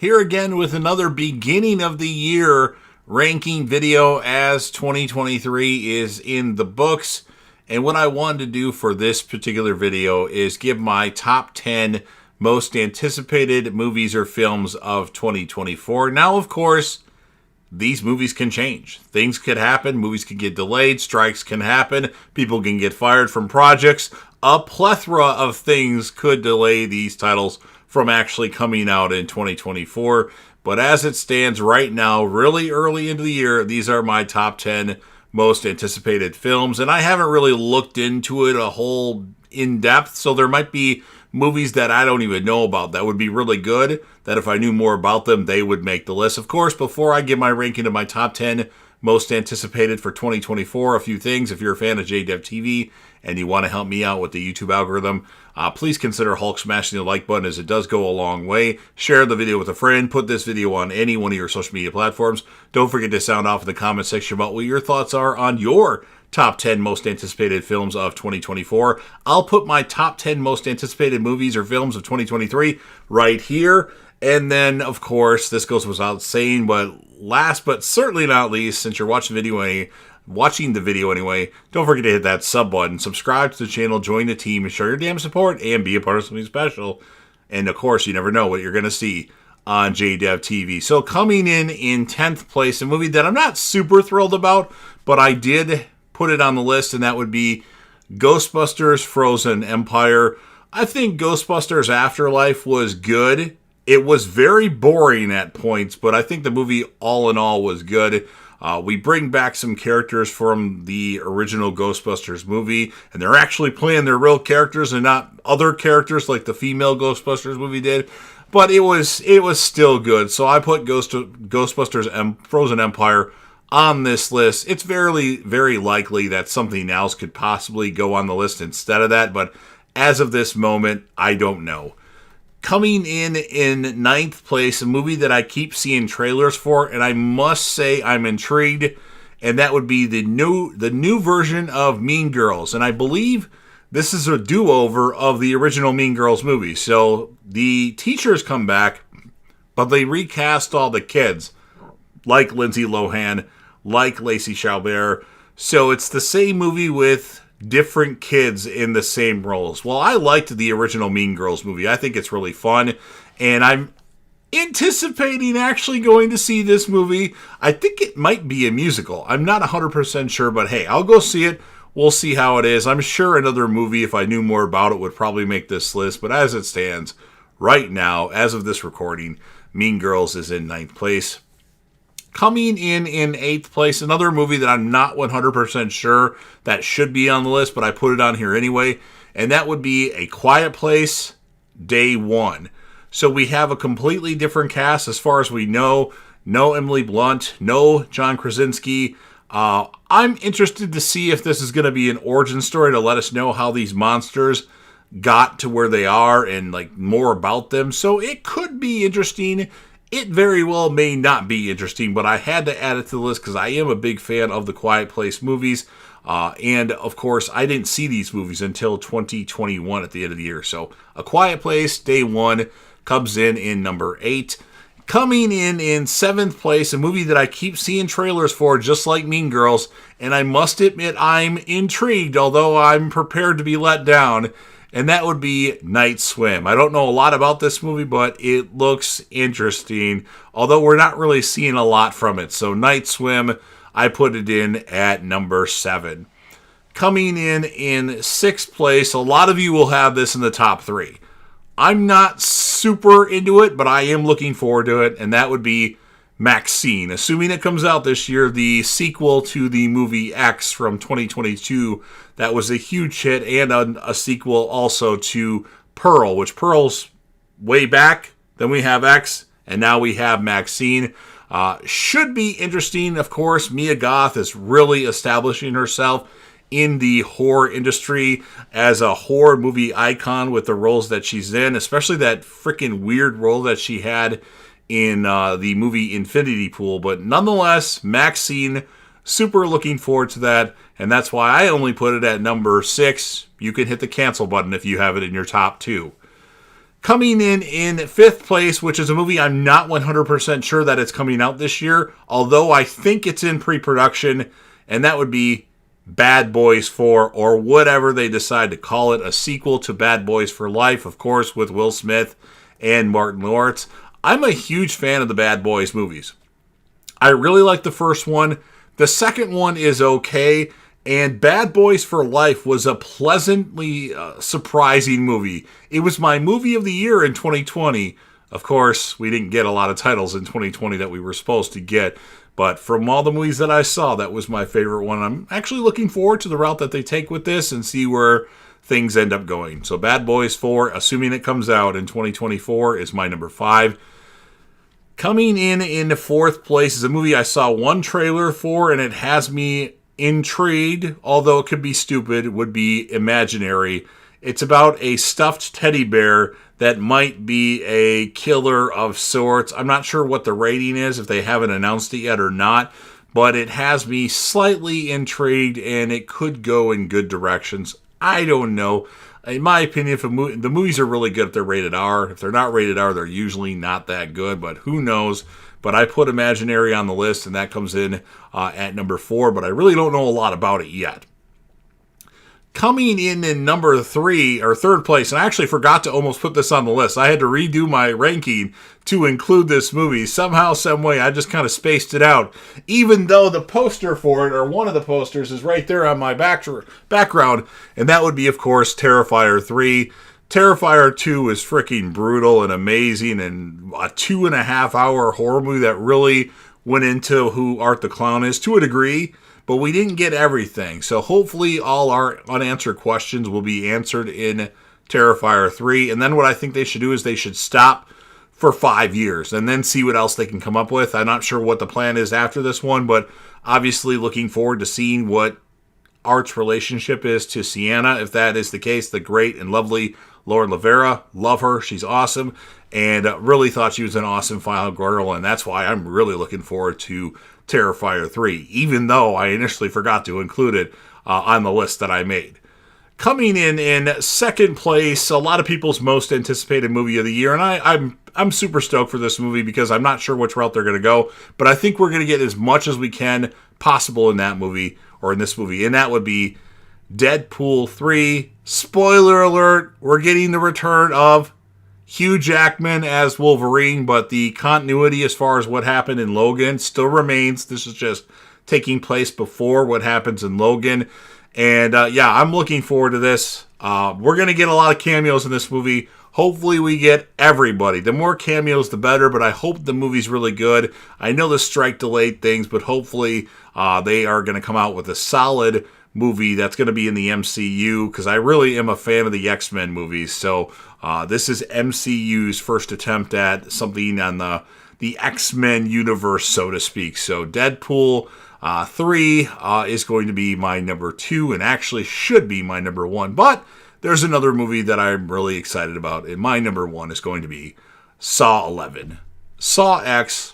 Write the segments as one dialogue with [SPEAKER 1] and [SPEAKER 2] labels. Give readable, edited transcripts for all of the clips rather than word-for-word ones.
[SPEAKER 1] here again with another beginning of the year ranking video as 2023 is in the books. And what I wanted to do for this particular video is give my top 10 most anticipated movies or films of 2024. Now, of course, these movies can change. Things could happen. Movies can get delayed. Strikes can happen. People can get fired from projects. A plethora of things could delay these titles from actually coming out in 2024. But as it stands right now, really early into the year, these are my top 10 most anticipated films. And I haven't really looked into it a whole in depth, so there might be movies that I don't even know about that would be really good, that if I knew more about them, they would make the list. Of course, before I give my ranking of my top 10 most anticipated for 2024, a few things. If you're a fan of JDev TV and you want to help me out with the YouTube algorithm, please consider Hulk smashing the like button, as it does go a long way. Share the video with a friend. Put this video on any one of your social media platforms. Don't forget to sound off in the comment section about what your thoughts are on your top 10 most anticipated films of 2024. I'll put my top 10 most anticipated movies or films of 2023 right here. And then, of course, this goes without saying, but last but certainly not least, since you're watching the video anyway, don't forget to hit that sub button, subscribe to the channel, join the team, and show your damn support, and be a part of something special. And, of course, you never know what you're going to see on JDev TV. So, coming in 10th place, a movie that I'm not super thrilled about, but I did put it on the list, and that would be Ghostbusters Frozen Empire. I think Ghostbusters Afterlife was good. It was very boring at points, but I think the movie all in all was good. We bring back some characters from the original Ghostbusters movie, and they're actually playing their real characters and not other characters like the female Ghostbusters movie did. But it was still good. So I put Ghostbusters Frozen Empire on this list. It's very, very likely that something else could possibly go on the list instead of that, but as of this moment, I don't know. Coming in ninth place, a movie that I keep seeing trailers for, and I must say I'm intrigued, and that would be the new version of Mean Girls. And I believe this is a do-over of the original Mean Girls movie. So the teachers come back, but they recast all the kids, like Lindsay Lohan, like Lacey Chabert. So it's the same movie with different kids in the same roles. Well, I liked the original Mean Girls movie. I think it's really fun, and I'm anticipating actually going to see this movie. I think it might be a musical. I'm not 100% sure, but hey, I'll go see it. We'll see how it is. I'm sure another movie, if I knew more about it, would probably make this list, but as it stands right now, as of this recording, Mean Girls is in 9th place. Coming in 8th place, another movie that I'm not 100% sure that should be on the list, but I put it on here anyway, and that would be A Quiet Place, Day One. So we have a completely different cast as far as we know. No Emily Blunt, no John Krasinski. I'm interested to see if this is going to be an origin story to let us know how these monsters got to where they are and like more about them. So it could be interesting. It very well may not be interesting, but I had to add it to the list because I am a big fan of the Quiet Place movies. And, of course, I didn't see these movies until 2021 at the end of the year. So, A Quiet Place, Day One, comes in number 8. Coming in 7th place, a movie that I keep seeing trailers for, just like Mean Girls. And I must admit I'm intrigued, although I'm prepared to be let down. And that would be Night Swim. I don't know a lot about this movie, but it looks interesting, although we're not really seeing a lot from it. So Night Swim, I put it in at number 7. Coming in 6th place, a lot of you will have this in the top 3. I'm not super into it, but I am looking forward to it, and that would be Maxine. Assuming it comes out this year, the sequel to the movie X from 2022, that was a huge hit, and a sequel also to Pearl, which Pearl's way back. Then we have X, and now we have Maxine. Should be interesting, of course. Mia Goth is really establishing herself in the horror industry as a horror movie icon with the roles that she's in, especially that freaking weird role that she had in the movie Infinity Pool. But nonetheless, Maxine, super looking forward to that, and that's why I only put it at number 6. You can hit the cancel button if you have it in your top 2. Coming in fifth place, which is a movie I'm not 100% sure that it's coming out this year, although I think it's in pre-production, and that would be Bad Boys 4, or whatever they decide to call it, a sequel to Bad Boys for Life, of course, with Will Smith and Martin Lawrence. I'm a huge fan of the Bad Boys movies. I really like the first one. The second one is okay. And Bad Boys for Life was a pleasantly surprising movie. It was my movie of the year in 2020. Of course, we didn't get a lot of titles in 2020 that we were supposed to get. But from all the movies that I saw, that was my favorite one. I'm actually looking forward to the route that they take with this and see where things end up going. So Bad Boys 4, assuming it comes out in 2024, is my number 5. Coming in fourth place is a movie I saw one trailer for, and it has me intrigued, although it could be stupid, would be Imaginary. It's about a stuffed teddy bear that might be a killer of sorts. I'm not sure what the rating is, if they haven't announced it yet or not, but it has me slightly intrigued, and it could go in good directions. I don't know. In my opinion, if the movies are really good if they're rated R. If they're not rated R, they're usually not that good, but who knows? But I put Imaginary on the list, and that comes in at number 4, but I really don't know a lot about it yet. Coming in number 3, or third place, and I actually forgot to almost put this on the list. I had to redo my ranking to include this movie. Somehow, some way, I just kind of spaced it out. Even though the poster for it, or one of the posters, is right there on my background, and that would be, of course, Terrifier 3. Terrifier 2 is freaking brutal and amazing, and a 2.5-hour horror movie that really went into who Art the Clown is to a degree, but we didn't get everything. So hopefully all our unanswered questions will be answered in Terrifier 3. And then what I think they should do is they should stop for 5 years and then see what else they can come up with. I'm not sure what the plan is after this one, but obviously looking forward to seeing what Art's relationship is to Sienna. If that is the case, the great and lovely Lauren Lavera, love her, she's awesome, and really thought she was an awesome final girl, and that's why I'm really looking forward to Terrifier 3, even though I initially forgot to include it on the list that I made. Coming in second place, a lot of people's most anticipated movie of the year, and I'm super stoked for this movie because I'm not sure which route they're going to go, but I think we're going to get as much as we can possible in that movie, or in this movie, and that would be Deadpool 3. Spoiler alert, we're getting the return of Hugh Jackman as Wolverine, but the continuity as far as what happened in Logan still remains. This is just taking place before what happens in Logan. And I'm looking forward to this. We're going to get a lot of cameos in this movie. Hopefully we get everybody. The more cameos, the better, but I hope the movie's really good. I know the strike delayed things, but hopefully they are going to come out with a solid movie that's going to be in the MCU, because I really am a fan of the X-Men movies. So this is MCU's first attempt at something on the X-Men universe, so to speak. So Deadpool 3 is going to be my number 2, and actually should be my number 1. But there's another movie that I'm really excited about, and my number 1 is going to be Saw 11. Saw X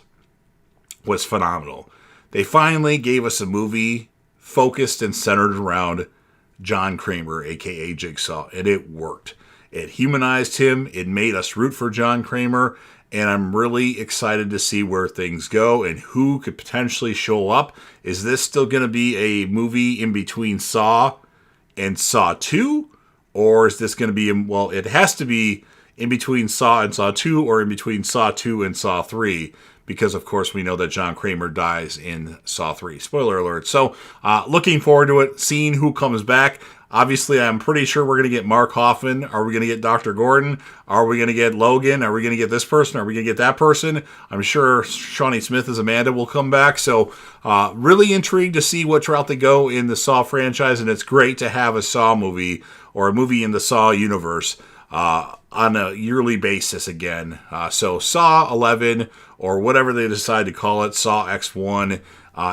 [SPEAKER 1] was phenomenal. They finally gave us a movie focused and centered around John Kramer, aka Jigsaw, and it worked. It humanized him, it made us root for John Kramer, and I'm really excited to see where things go and who could potentially show up. Is this still going to be a movie in between Saw and Saw 2? Or is this going to be, well, it has to be in between Saw and Saw 2, or in between Saw 2 and Saw 3, because, of course, we know that John Kramer dies in Saw 3. Spoiler alert. So, looking forward to it, seeing who comes back. Obviously, I'm pretty sure we're going to get Mark Hoffman. Are we going to get Dr. Gordon? Are we going to get Logan? Are we going to get this person? Are we going to get that person? I'm sure Shawnee Smith as Amanda will come back. So, really intrigued to see what route they go in the Saw franchise, and it's great to have a Saw movie, or a movie in the Saw universe, on a yearly basis again. So Saw 11, or whatever they decide to call it, Saw X1,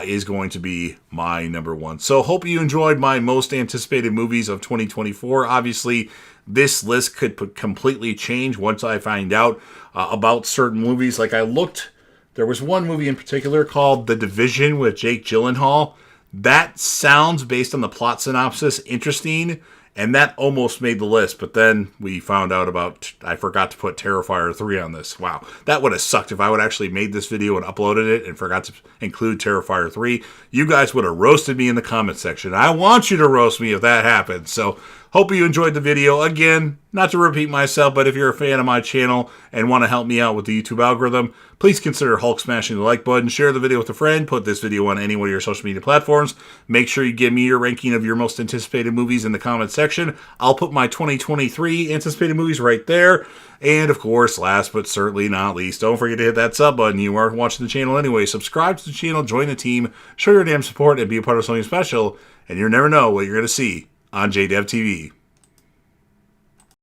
[SPEAKER 1] is going to be my number 1. So hope you enjoyed my most anticipated movies of 2024. Obviously, this list could completely change once I find out about certain movies. Like there was one movie in particular called The Division with Jake Gyllenhaal. That sounds, based on the plot synopsis, interesting. And that almost made the list, but then we found out about, I forgot to put Terrifier 3 on this. Wow, that would have sucked if I would actually made this video and uploaded it and forgot to include Terrifier 3. You guys would have roasted me in the comment section. I want you to roast me if that happens. So, hope you enjoyed the video. Again, not to repeat myself, but if you're a fan of my channel and want to help me out with the YouTube algorithm, please consider Hulk smashing the like button, share the video with a friend, put this video on any one of your social media platforms. Make sure you give me your ranking of your most anticipated movies in the comment section. I'll put my 2023 anticipated movies right there. And of course, last but certainly not least, don't forget to hit that sub button. You are watching the channel anyway. Subscribe to the channel, join the team, show your damn support, and be a part of something special. And you never know what you're going to see on JDev TV.